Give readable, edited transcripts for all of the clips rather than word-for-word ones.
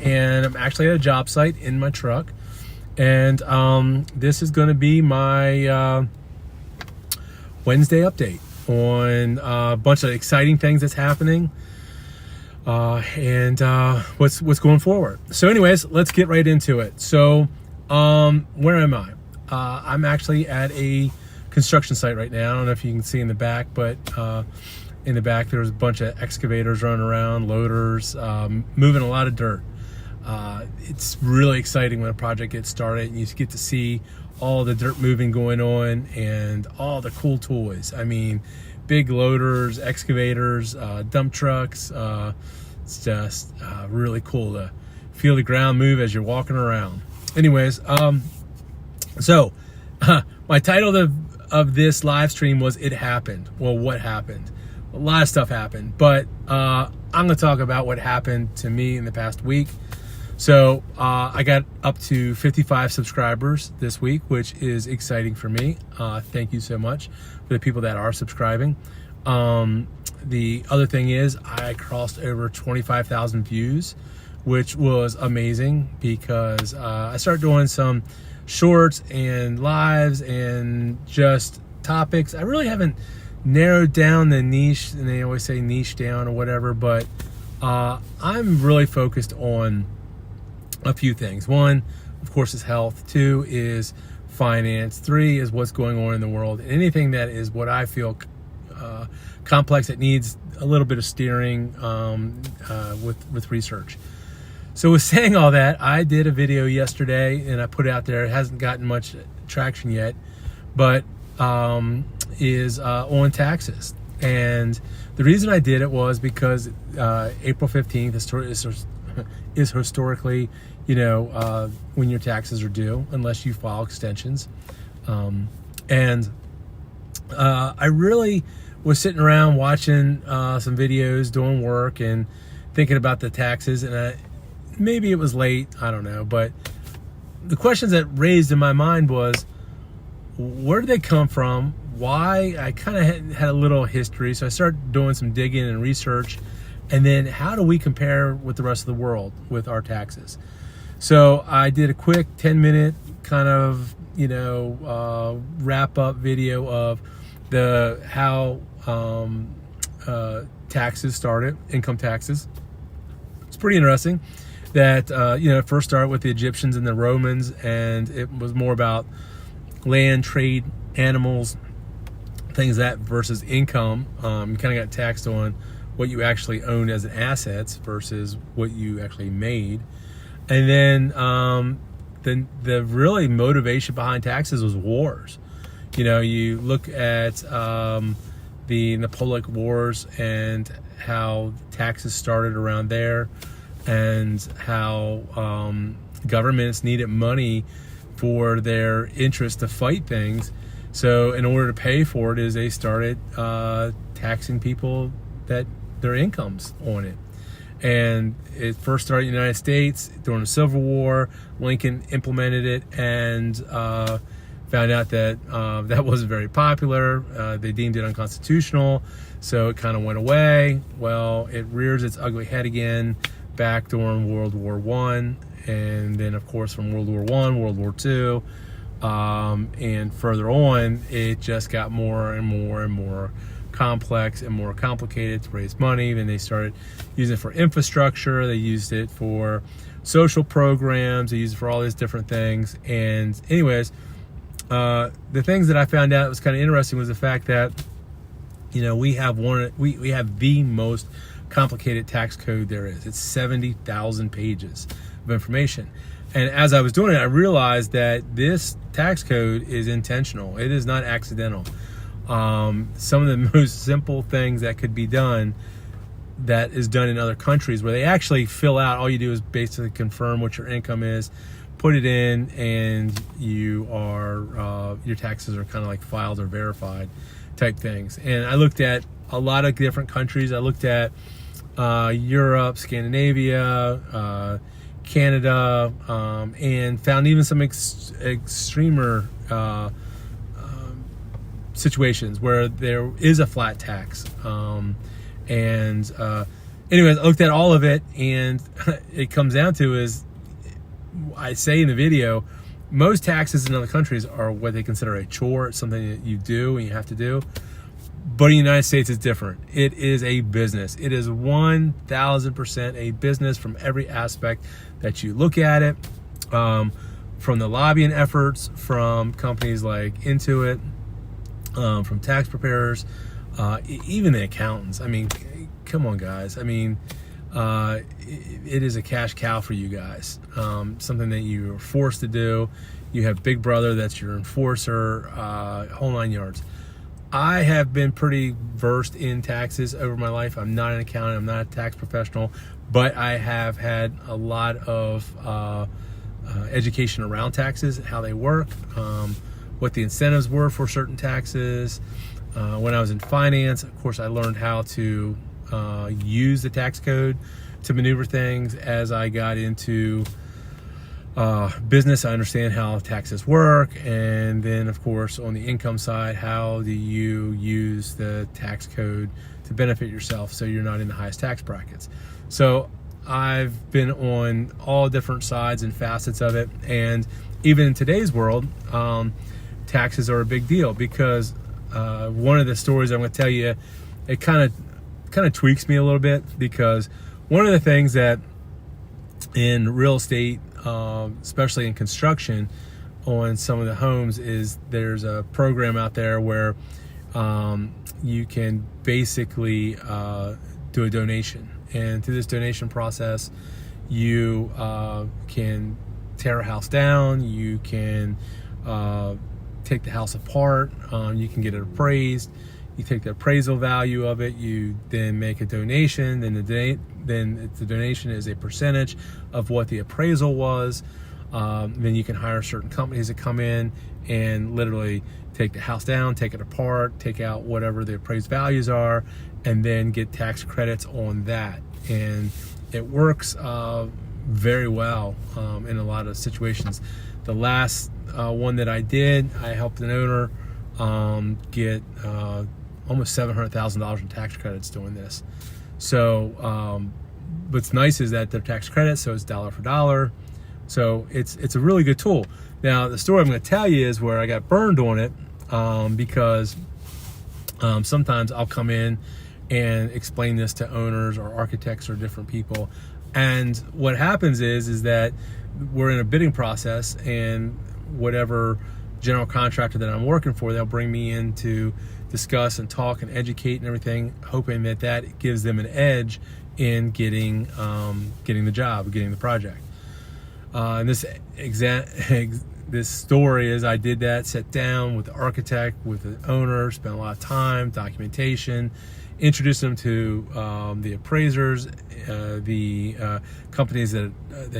and I'm actually at a job site in my truck. And this is going to be my Wednesday update on a bunch of exciting things that's happening and what's going forward. So anyways, let's get right into it. So where am I? I'm actually at a construction site right now. I don't know if you can see in the back, but in the back there's a bunch of excavators running around, loaders, moving a lot of dirt. It's really exciting when a project gets started and you get to see all the dirt moving going on and all the cool toys. I mean, big loaders, excavators, dump trucks. It's just really cool to feel the ground move as you're walking around. Anyways, so my title of this live stream was "It Happened." Well, what happened? A lot of stuff happened, but I'm going to talk about what happened to me in the past week. So I got up to 55 subscribers this week, which is exciting for me. Thank you so much for the people that are subscribing. The other thing is I crossed over 25,000 views, which was amazing because I started doing some shorts and lives and just topics. I really haven't narrowed down the niche, and they always say niche down or whatever, but I'm really focused on a few things. One, of course, is health. Two is finance. Three is what's going on in the world. And anything that is what I feel complex that needs a little bit of steering with research. So with saying all that, I did a video yesterday and I put it out there. It hasn't gotten much traction yet, but is on taxes. And the reason I did it was because April 15th is historically, when your taxes are due, unless you file extensions. And I really was sitting around watching some videos, doing work, and thinking about the taxes. And maybe it was late, I don't know. But the questions that raised in my mind was, where did they come from? Why? I kind of had a little history. So I started doing some digging and research. And then how do we compare with the rest of the world with our taxes? So I did a quick 10-minute kind of, wrap up video of how taxes started, income taxes. It's pretty interesting that, it first started with the Egyptians and the Romans, and it was more about land, trade, animals, things that versus income. You kind of got taxed on what you actually owned as assets versus what you actually made. And then the really motivation behind taxes was wars. You look at the Napoleonic Wars and how taxes started around there, and how governments needed money for their interest to fight things. So in order to pay for it, is they started taxing people that their incomes on it. And it first started in the United States during the Civil War. Lincoln implemented it and found out that that wasn't very popular. They deemed it unconstitutional, so it kind of went away. Well, it rears its ugly head again back during World War I, and then of course from World War I, World War II, and further on, it just got more and more and more complex and more complicated to raise money. Then they started using it for infrastructure. They used it for social programs. They used it for all these different things. And anyways, the things that I found out was kind of interesting was the fact that, we have the most complicated tax code there is. It's 70,000 pages of information. And as I was doing it, I realized that this tax code is intentional. It is not accidental. Some of the most simple things that could be done, that is done in other countries, where they actually fill out, all you do is basically confirm what your income is, put it in, and you are your taxes are kind of like filed or verified type things. And I looked at a lot of different countries. I looked at Europe, Scandinavia, Canada, and found even some extremer situations where there is a flat tax. anyways, I looked at all of it, and it comes down to is, I say in the video, most taxes in other countries are what they consider a chore. It's something that you do and you have to do. But in the United States, it's different. It is a business. It is 1,000% a business from every aspect that you look at it. From the lobbying efforts, from companies like Intuit, from tax preparers, even the accountants. I mean, come on, guys. I mean, it is a cash cow for you guys. Something that you are forced to do. You have Big Brother that's your enforcer, whole 9 yards. I have been pretty versed in taxes over my life. I'm not an accountant. I'm not a tax professional, but I have had a lot of education around taxes, how they work, what the incentives were for certain taxes. When I was in finance, of course, I learned how to use the tax code to maneuver things. As I got into business, I understand how taxes work. And then, of course, on the income side, how do you use the tax code to benefit yourself so you're not in the highest tax brackets? So I've been on all different sides and facets of it. And even in today's world, taxes are a big deal, because one of the stories I'm going to tell you, it kind of tweaks me a little bit, because one of the things that in real estate, especially in construction on some of the homes, is there's a program out there where you can basically do a donation, and through this donation process you can tear a house down, you can take the house apart, you can get it appraised, you take the appraisal value of it, you then make a donation, then the donation is a percentage of what the appraisal was. Then you can hire certain companies to come in and literally take the house down, take it apart, take out whatever the appraised values are, and then get tax credits on that. And it works very well in a lot of situations. The last one that I did, I helped an owner get almost $700,000 in tax credits doing this. So what's nice is that they're tax credits, so it's dollar for dollar. So it's a really good tool. Now, the story I'm going to tell you is where I got burned on it, because sometimes I'll come in and explain this to owners or architects or different people. And what happens is that we're in a bidding process, and whatever general contractor that I'm working for, they'll bring me in to discuss and talk and educate and everything, hoping that that gives them an edge in getting the job, getting the project. And this story is, I did that, sat down with the architect, with the owner, spent a lot of time, documentation, introduced them to the appraisers, the companies that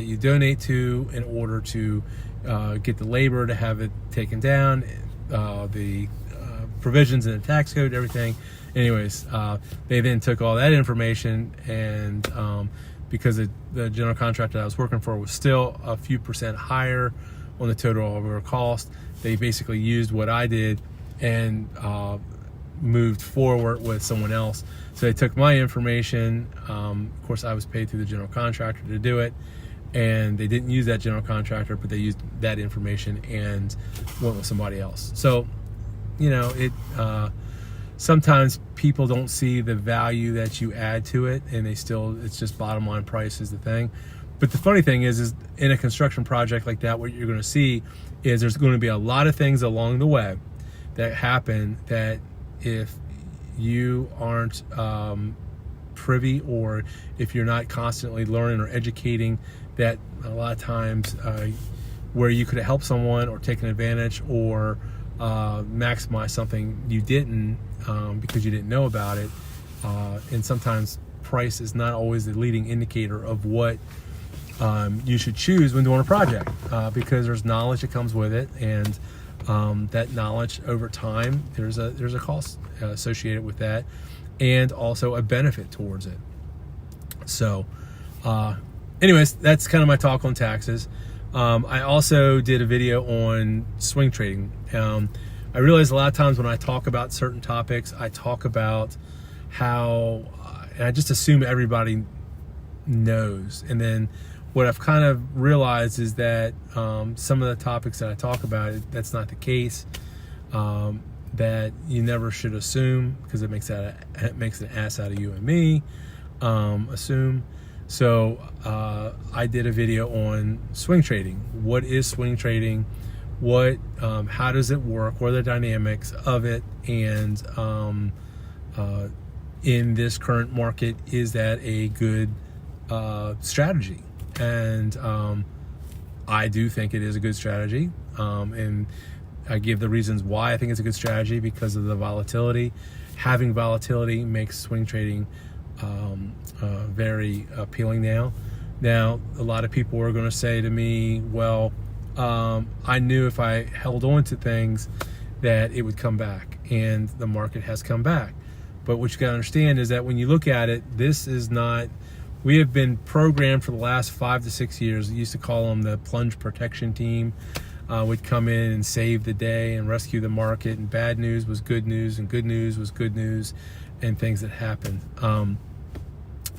you donate to in order to get the labor to have it taken down, the provisions in the tax code, everything. Anyways, they then took all that information, and because the general contractor I was working for was still a few percent higher on the total overall cost, they basically used what I did and moved forward with someone else. So they took my information. Of course, I was paid through the general contractor to do it, and they didn't use that general contractor, but they used that information and went with somebody else. So, you know, sometimes people don't see the value that you add to it, and it's just bottom line price is the thing. But the funny thing is in a construction project like that, what you're going to see is there's going to be a lot of things along the way that happen that if you aren't privy, or if you're not constantly learning or educating, that a lot of times where you could have helped someone or taken advantage or maximize something you didn't, because you didn't know about it. And sometimes price is not always the leading indicator of what you should choose when doing a project, because there's knowledge that comes with it, and that knowledge over time, there's a cost associated with that, and also a benefit towards it. So anyways, that's kind of my talk on taxes. I also did a video on swing trading. I realize a lot of times when I talk about certain topics, I talk about how and I just assume everybody knows. And then what I've kind of realized is that some of the topics that I talk about, that's not the case. That you never should assume, because it makes an ass out of you and me. Assume. So I did a video on swing trading. What is swing trading? How does it work? What are the dynamics of it? And in this current market, is that a good strategy? And I do think it is a good strategy. And I give the reasons why I think it's a good strategy, because of the volatility. Having volatility makes swing trading very appealing now. Now, a lot of people are going to say to me, well, I knew if I held on to things that it would come back, and the market has come back. But what you got to understand is that when you look at it, this is not, we have been programmed for the last 5 to 6 years. We used to call them the plunge protection team. Would come in and save the day and rescue the market, and bad news was good news, and good news was good news, and things that happened.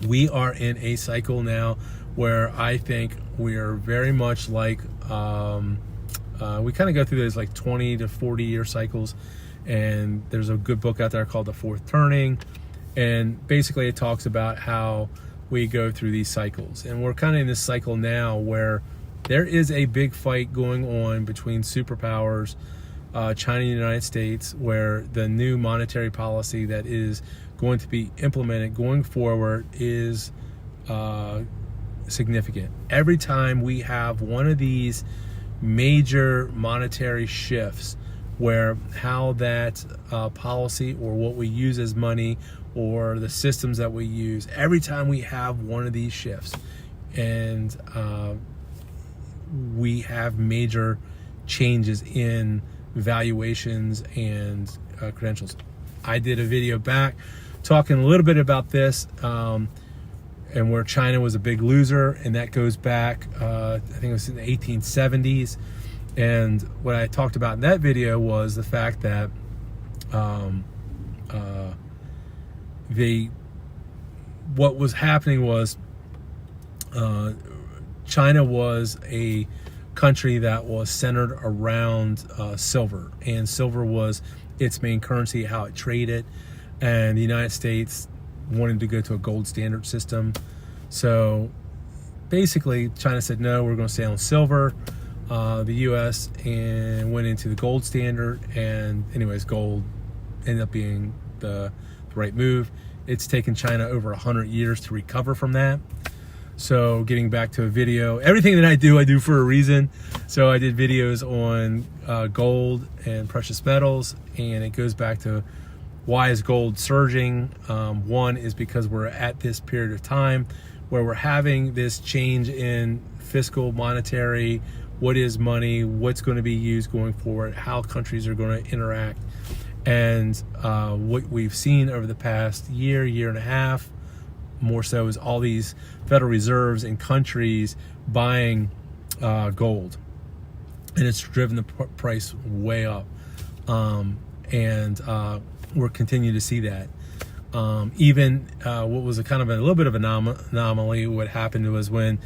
We are in a cycle now where I think we are very much like, we kind of go through those like 20 to 40 year cycles, and there's a good book out there called The Fourth Turning, and basically it talks about how we go through these cycles. And we're kind of in this cycle now where there is a big fight going on between superpowers, China and the United States, where the new monetary policy that is going to be implemented going forward is significant. Every time we have one of these major monetary shifts, where how that policy or what we use as money or the systems that we use, every time we have one of these shifts, and we have major changes in valuations and credentials. I did a video back talking a little bit about this, and where China was a big loser, and that goes back, I think it was in the 1870s. And what I talked about in that video was the fact that what was happening was China was a country that was centered around silver, and silver was its main currency, how it traded. And the United States wanted to go to a gold standard system. So basically China said, no, we're going to stay on silver. The US and went into the gold standard, and anyways, gold ended up being the right move. It's taken China over 100 years to recover from that. So getting back to a video, everything that I do for a reason. So I did videos on gold and precious metals, and it goes back to why is gold surging. One is because we're at this period of time where we're having this change in fiscal, monetary, what is money, what's going to be used going forward, how countries are going to interact. And what we've seen over the past year and a half, more so, is all these Federal Reserves in countries buying gold. And it's driven the price way up. And we're continuing to see that. Even what was a kind of a little bit of an anomaly, what happened was when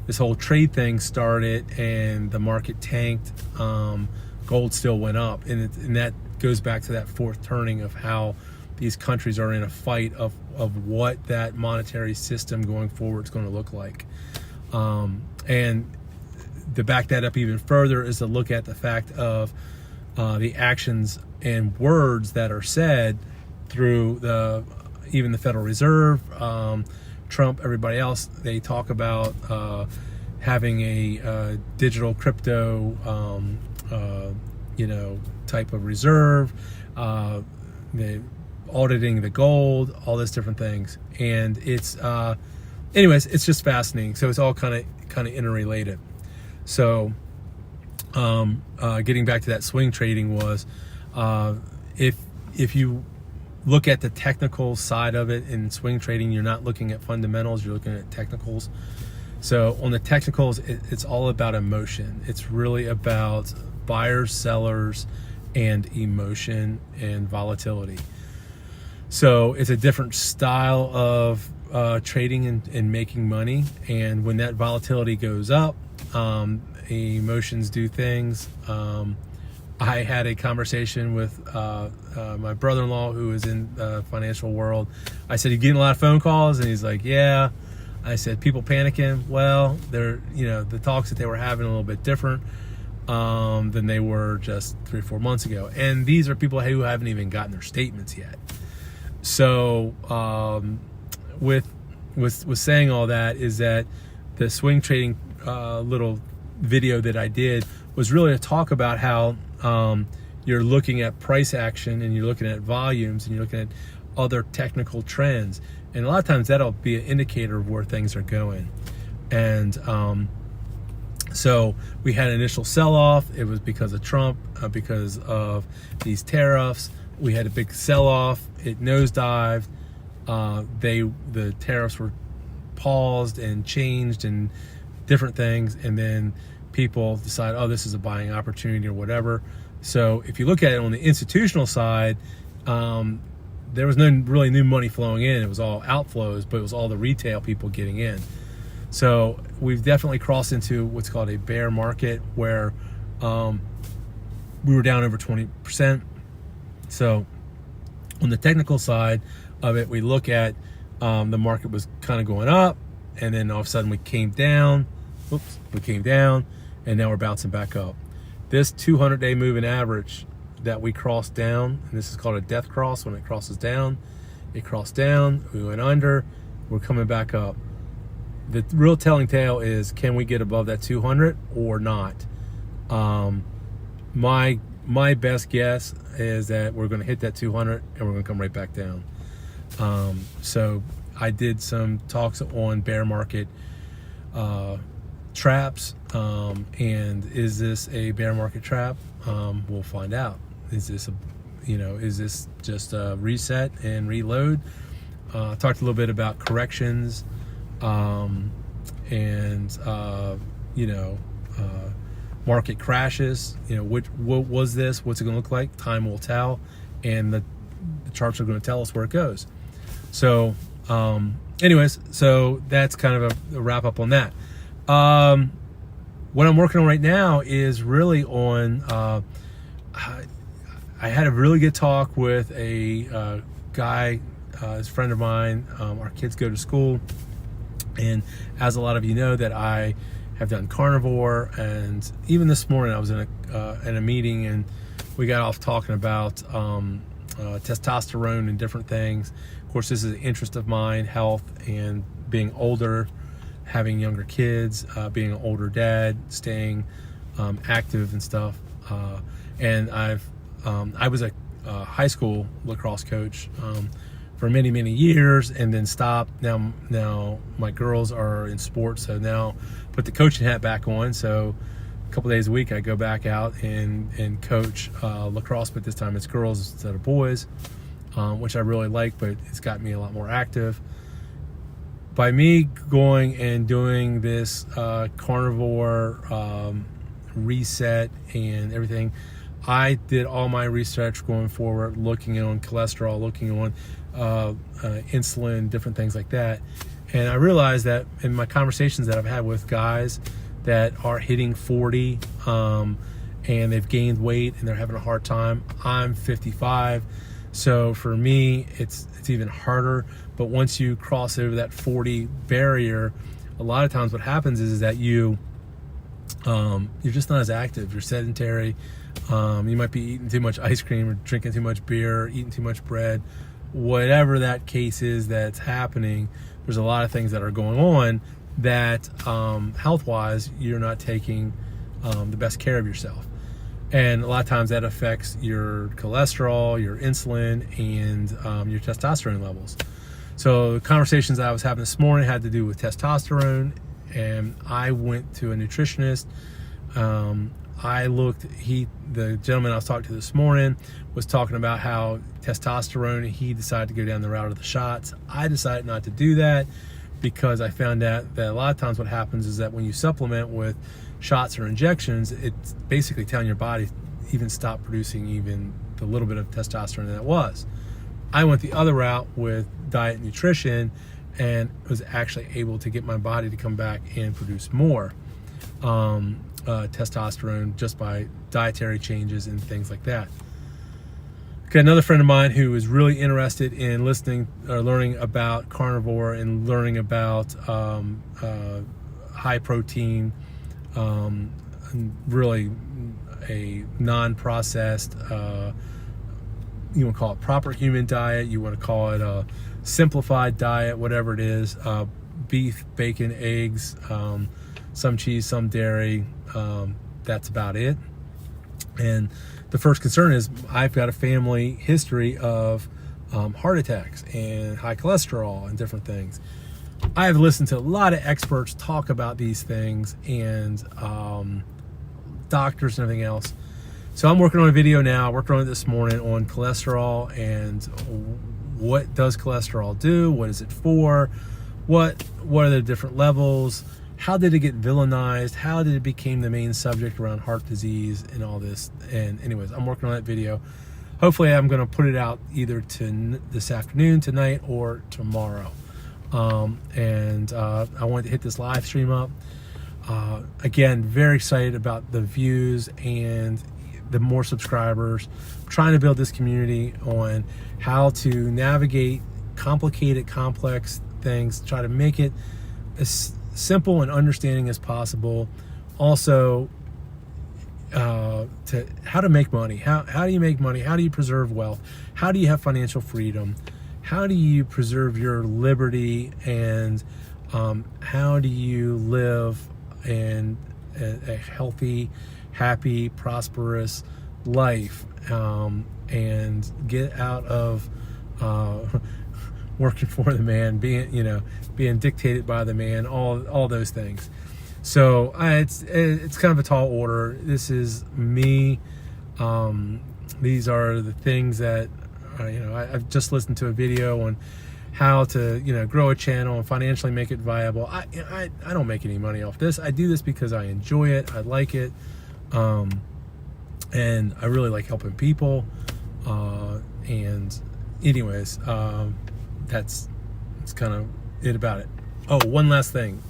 this whole trade thing started and the market tanked, gold still went up. And that goes back to that fourth turning of how these countries are in a fight of what that monetary system going forward is going to look like. And to back that up even further is to look at the fact of the actions and words that are said through even the Federal Reserve, Trump, everybody else. They talk about having a digital crypto, type of reserve, auditing the gold, all those different things. And it's, anyways, it's just fascinating. So it's all kind of interrelated. So getting back to that swing trading was, if you look at the technical side of it in swing trading, you're not looking at fundamentals, you're looking at technicals. So on the technicals, it's all about emotion. It's really about buyers, sellers, and emotion and volatility. So it's a different style of trading and making money. And when that volatility goes up, emotions do things. I had a conversation with my brother-in-law who is in the financial world. I said, "You getting a lot of phone calls?" And he's like, "Yeah." I said, "People panicking?" Well, they're, the talks that they were having a little bit different than they were just 3 or 4 months ago. And these are people who haven't even gotten their statements yet. So with saying all that is that the swing trading little video that I did was really a talk about how you're looking at price action, and you're looking at volumes, and you're looking at other technical trends. And a lot of times that'll be an indicator of where things are going. And so we had an initial sell-off. It was because of Trump, because of these tariffs. We had a big sell-off. It nosedived. The tariffs were paused and changed and different things. And then people decide, oh, this is a buying opportunity or whatever. So if you look at it on the institutional side, there was no really new money flowing in. It was all outflows, but it was all the retail people getting in. So we've definitely crossed into what's called a bear market, where we were down over 20%. So on the technical side of it, we look at the market was kind of going up, and then all of a sudden we came down. We came down, and now we're bouncing back up. This 200-day moving average that we crossed down, and this is called a death cross. When it crosses down, it crossed down, we went under, we're coming back up. The real telling tale is, can we get above that 200 or not? My best guess is that we're going to hit that 200 and we're going to come right back down. So I did some talks on bear market traps, and is this a bear market trap? We'll find out. Is this is this just a reset and reload? Talked a little bit about corrections, and market crashes. What was this? What's it going to look like? Time will tell, and the charts are going to tell us where it goes. So, anyways, so that's kind of a wrap up on that. What I'm working on right now is really on. I had a really good talk with a guy, his friend of mine. Our kids go to school, and as a lot of you know, that I have done carnivore. And even this morning, I was in a meeting, and we got off talking about testosterone and different things. Of course, this is an interest of mine: health and being older, having younger kids, being an older dad, staying active and stuff. And I was a high school lacrosse coach for many, many years, and then stopped. Now my girls are in sports, so now put the coaching hat back on. So a couple days a week I go back out and coach lacrosse, but this time it's girls instead of boys, which I really like, but it's got me a lot more active. By me going and doing this carnivore reset and everything, I did all my research going forward, looking on cholesterol, looking on insulin, different things like that. And I realized that in my conversations that I've had with guys that are hitting 40 and they've gained weight and they're having a hard time. I'm 55, so for me it's even harder. But once you cross over that 40 barrier, a lot of times what happens is that you're just not as active. You're sedentary. You might be eating too much ice cream or drinking too much beer, eating too much bread. Whatever that case is that's happening, there's a lot of things that are going on that health-wise you're not taking the best care of yourself. And a lot of times that affects your cholesterol, your insulin, and your testosterone levels. So the conversations that I was having this morning had to do with testosterone, and I went to a nutritionist. The gentleman I was talking to this morning was talking about how testosterone, he decided to go down the route of the shots. I decided not to do that because I found out that a lot of times what happens is that when you supplement with shots or injections, it's basically telling your body even stop producing even the little bit of testosterone that it was. I went the other route with diet and nutrition, and was actually able to get my body to come back and produce more testosterone just by dietary changes and things like that. Okay, another friend of mine who is really interested in listening or learning about carnivore and learning about high protein, really a non-processed, you want to call it proper human diet, you want to call it a simplified diet, whatever it is, beef, bacon, eggs, some cheese, some dairy, that's about it. And the first concern is I've got a family history of heart attacks and high cholesterol and different things. I've listened to a lot of experts talk about these things, and doctors and everything else. So I'm working on a video now, worked on it this morning on cholesterol and what does cholesterol do, what is it for, what are the different levels, how did it get villainized, how did it become the main subject around heart disease and all this. And anyways, I'm working on that video. Hopefully I'm going to put it out either this afternoon, tonight, or tomorrow. I wanted to hit this live stream up. Again, very excited about the views and the more subscribers. I'm trying to build this community on how to navigate complicated, complex things, try to make it as simple and understanding as possible. Also, to how to make money. How do you make money? How do you preserve wealth? How do you have financial freedom? How do you preserve your liberty? And how do you live in a healthy, happy, prosperous life, and get out of working for the man, being dictated by the man, all those things. So it's kind of a tall order. This is me. These are the things that I've just listened to a video on how to grow a channel and financially make it viable. I don't make any money off this. I do this because I enjoy it. I like it, and I really like helping people. And anyways, that's kind of it about it. Oh, one last thing.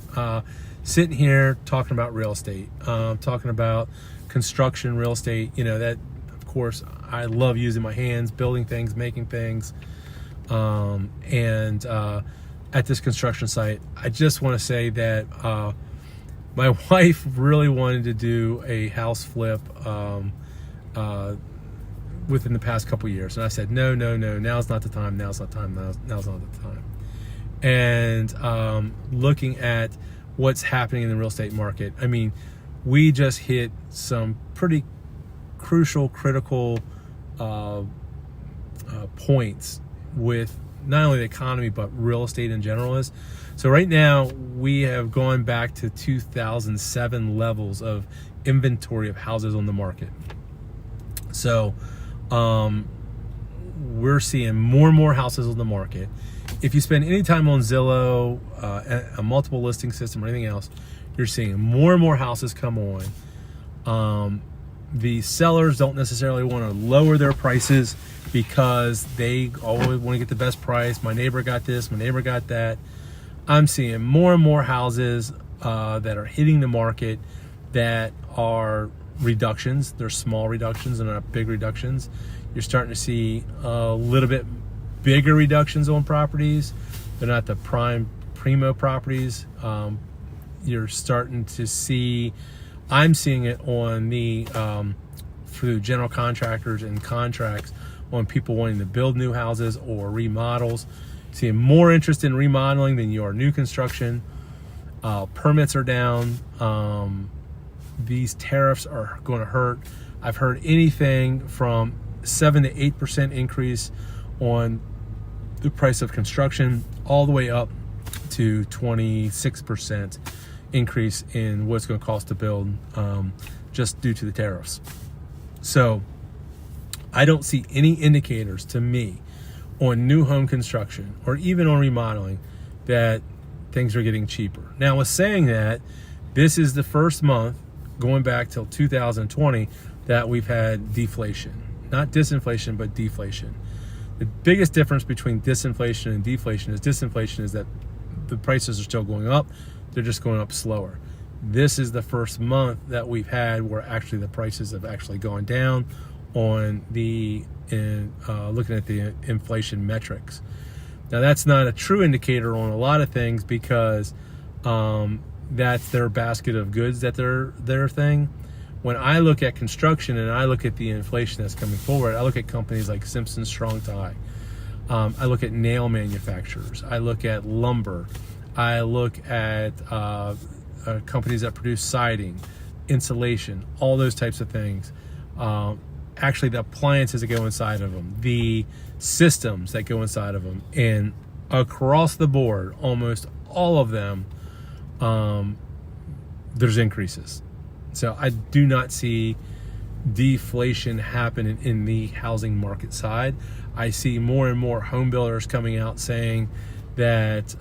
Sitting here talking about real estate, talking about construction, real estate. That, of course, I love using my hands, building things, making things. At this construction site, I just want to say that my wife really wanted to do a house flip within the past couple years, and I said no, now's not the time, now's not the time. And looking at what's happening in the real estate market, I mean, we just hit some pretty crucial, critical points with not only the economy but real estate in general is. So right now we have gone back to 2007 levels of inventory of houses on the market. So we're seeing more and more houses on the market. If you spend any time on Zillow, a multiple listing system or anything else, you're seeing more and more houses come on. The sellers don't necessarily want to lower their prices because they always want to get the best price. My neighbor got this, my neighbor got that. I'm seeing more and more houses that are hitting the market that are reductions. They're small reductions and not big reductions. You're starting to see a little bit bigger reductions on properties. They're not the primo properties. You're starting to see, I'm seeing it on the through general contractors and contracts on people wanting to build new houses or remodels. Seeing more interest in remodeling than you are new construction. Permits are down. These tariffs are going to hurt. I've heard anything from 7 to 8% increase on the price of construction, all the way up to 26% increase in what it's going to cost to build, just due to the tariffs. So I don't see any indicators to me on new home construction or even on remodeling that things are getting cheaper. Now, with saying that, this is the first month going back till 2020 that we've had deflation. Not disinflation, but deflation. The biggest difference between disinflation and deflation is disinflation is that the prices are still going up, they're just going up slower. This is the first month that we've had where actually the prices have actually gone down on looking at the inflation metrics. Now that's not a true indicator on a lot of things because that's their basket of goods, that their thing. When I look at construction and I look at the inflation that's coming forward, I look at companies like Simpson Strong-Tie. I look at nail manufacturers. I look at lumber. I look at companies that produce siding, insulation, all those types of things. Actually, the appliances that go inside of them, the systems that go inside of them, and across the board, almost all of them, there's increases. So I do not see deflation happening in the housing market side. I see more and more home builders coming out saying that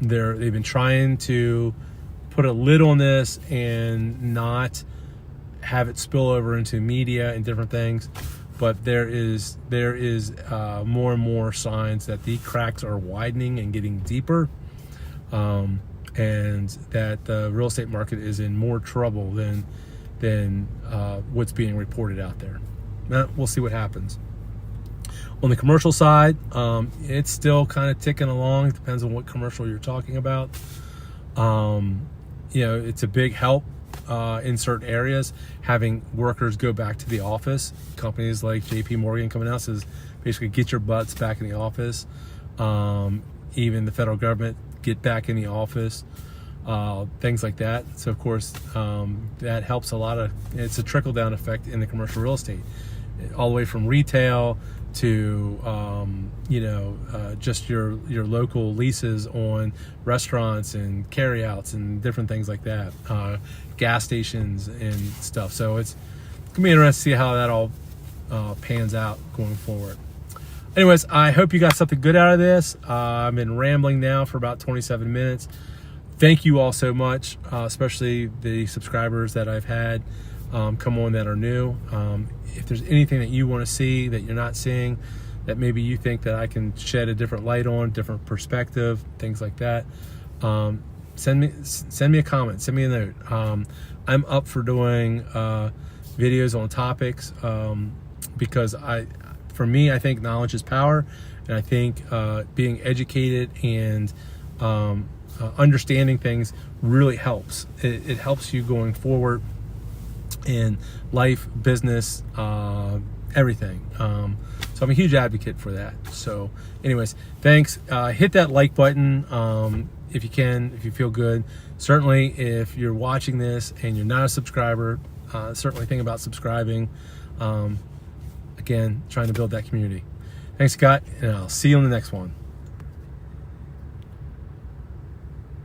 they've been trying to put a lid on this and not have it spill over into media and different things, but there is more and more signs that the cracks are widening and getting deeper, and that the real estate market is in more trouble than what's being reported out there. Now, we'll see what happens. On the commercial side, it's still kind of ticking along. It depends on what commercial you're talking about. It's a big help in certain areas, having workers go back to the office. Companies like JP Morgan coming out says basically get your butts back in the office. Even the federal government, get back in the office, things like that. So of course that helps a lot. It's a trickle down effect in the commercial real estate, all the way from retail to just your local leases on restaurants and carryouts and different things like that, gas stations and stuff. So it's gonna be interesting to see how that all pans out going forward. Anyways, I hope you got something good out of this. I've been rambling now for about 27 minutes. Thank you all so much, especially the subscribers that I've had come on that are new. If there's anything that you want to see that you're not seeing, that maybe you think that I can shed a different light on, different perspective, things like that, send me a comment, send me a note. I'm up for doing videos on topics because for me, I think knowledge is power, and I think being educated and understanding things really helps. It helps you going forward in life, business, everything. So I'm a huge advocate for that. So anyways, thanks. Hit that like button if you can, if you feel good. Certainly if you're watching this and you're not a subscriber, certainly think about subscribing. Again, trying to build that community. Thanks, Scott, and I'll see you on the next one.